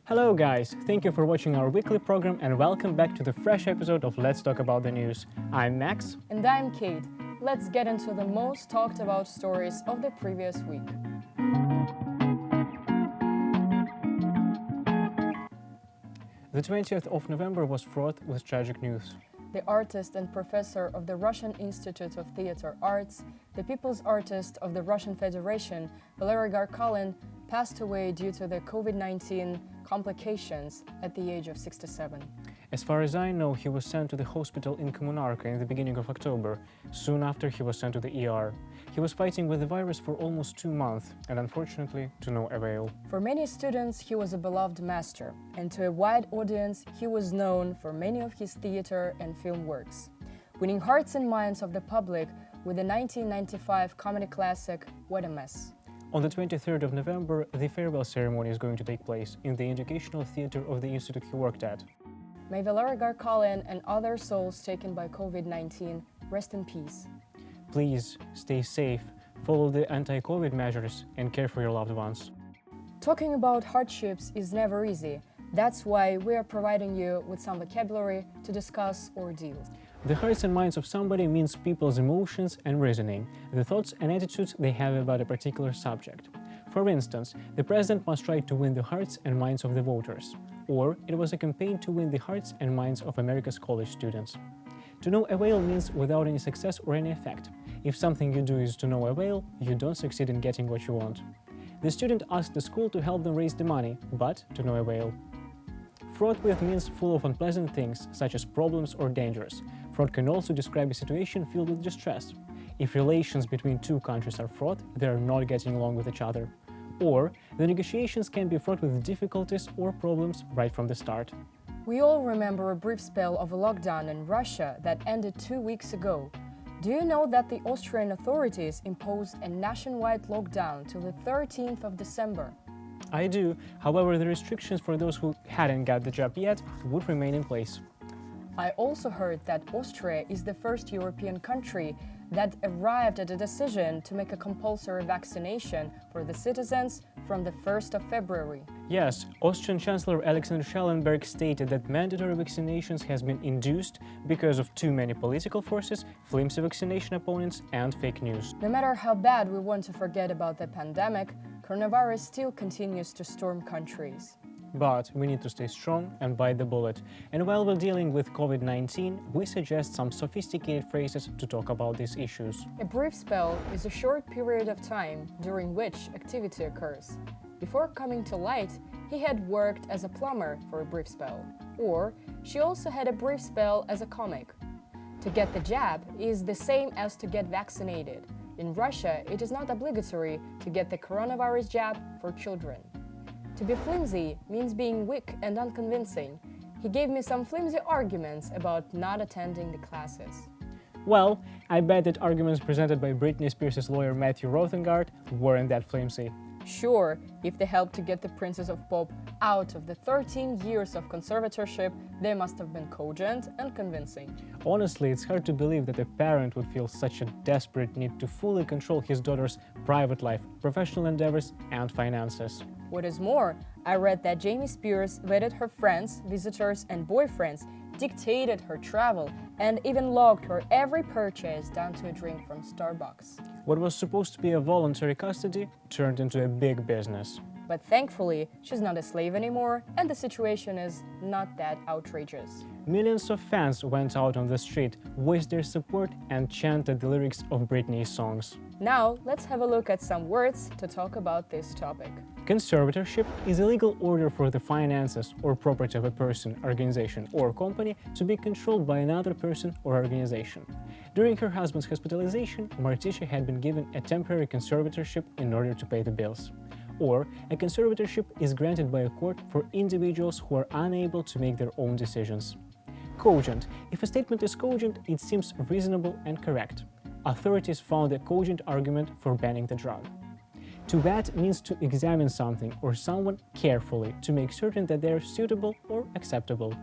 Hello guys, thank you for watching our weekly program and welcome back to the fresh episode of Let's Talk About the News. I'm Max. And I'm Kate. Let's get into the most talked about stories of the previous week. The 20th of November was fraught with tragic news. The artist and professor of the Russian Institute of Theatre Arts, the people's artist of the Russian Federation, Valery Garkalin, passed away due to the COVID-19 complications at the age of 67. As far as I know, he was sent to the hospital in Kommunarka in the beginning of October. Soon after, he was sent to the ER. He was fighting with the virus for almost 2 months, and unfortunately, to no avail. For many students, he was a beloved master, and to a wide audience, he was known for many of his theater and film works, winning hearts and minds of the public with the 1995 comedy classic, What a Mess. On the 23rd of November, the farewell ceremony is going to take place in the educational theater of the institute he worked at. May Valery Garkalin and other souls taken by COVID-19 rest in peace. Please stay safe, follow the anti-COVID measures, and care for your loved ones. Talking about hardships is never easy. That's why we are providing you with some vocabulary to discuss ordeals. The hearts and minds of somebody means people's emotions and reasoning, the thoughts and attitudes they have about a particular subject. For instance, the president must try to win the hearts and minds of the voters. Or it was a campaign to win the hearts and minds of America's college students. To no avail means without any success or any effect. If something you do is to no avail, you don't succeed in getting what you want. The student asked the school to help them raise the money, but to no avail. Fraught with means full of unpleasant things, such as problems or dangers. Fraud can also describe a situation filled with distress. If relations between two countries are fraught, they are not getting along with each other. Or the negotiations can be fraught with difficulties or problems right from the start. We all remember a brief spell of a lockdown in Russia that ended 2 weeks ago. Do you know that the Austrian authorities imposed a nationwide lockdown till the 13th of December? I do, however, the restrictions for those who hadn't got the job yet would remain in place. I also heard that Austria is the first European country that arrived at a decision to make a compulsory vaccination for the citizens from the 1st of February. Yes, Austrian Chancellor Alexander Schallenberg stated that mandatory vaccinations has been induced because of too many political forces, flimsy vaccination opponents, and fake news. No matter how bad we want to forget about the pandemic, coronavirus still continues to storm countries. But we need to stay strong and bite the bullet. And while we're dealing with COVID-19, we suggest some sophisticated phrases to talk about these issues. A brief spell is a short period of time during which activity occurs. Before coming to light, he had worked as a plumber for a brief spell. Or she also had a brief spell as a comic. To get the jab is the same as to get vaccinated. In Russia, it is not obligatory to get the coronavirus jab for children. To be flimsy means being weak and unconvincing. He gave me some flimsy arguments about not attending the classes. Well, I bet that arguments presented by Britney Spears' lawyer Matthew Rothengard weren't that flimsy. Sure, if they helped to get the Princess of Pop out of the 13 years of conservatorship, they must have been cogent and convincing. Honestly, it's hard to believe that a parent would feel such a desperate need to fully control his daughter's private life, professional endeavors, and finances. What is more, I read that Jamie Spears vetted her friends, visitors, and boyfriends, dictated her travel, and even logged her every purchase down to a drink from Starbucks. What was supposed to be a voluntary custody turned into a big business. But thankfully, she's not a slave anymore, and the situation is not that outrageous. Millions of fans went out on the street, voiced their support, and chanted the lyrics of Britney's songs. Now, let's have a look at some words to talk about this topic. Conservatorship is a legal order for the finances or property of a person, organization, or company to be controlled by another person or organization. During her husband's hospitalization, Martisha had been given a temporary conservatorship in order to pay the bills. Or, a conservatorship is granted by a court for individuals who are unable to make their own decisions. Cogent. If a statement is cogent, it seems reasonable and correct. Authorities found a cogent argument for banning the drug. To vet means to examine something or someone carefully to make certain that they are suitable or acceptable.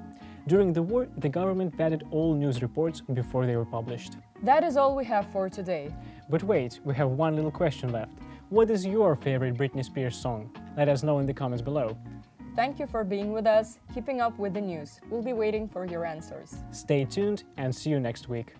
During the war, the government vetted all news reports before they were published. That is all we have for today. But wait, we have one little question left. What is your favorite Britney Spears song? Let us know in the comments below. Thank you for being with us, keeping up with the news. We'll be waiting for your answers. Stay tuned and see you next week.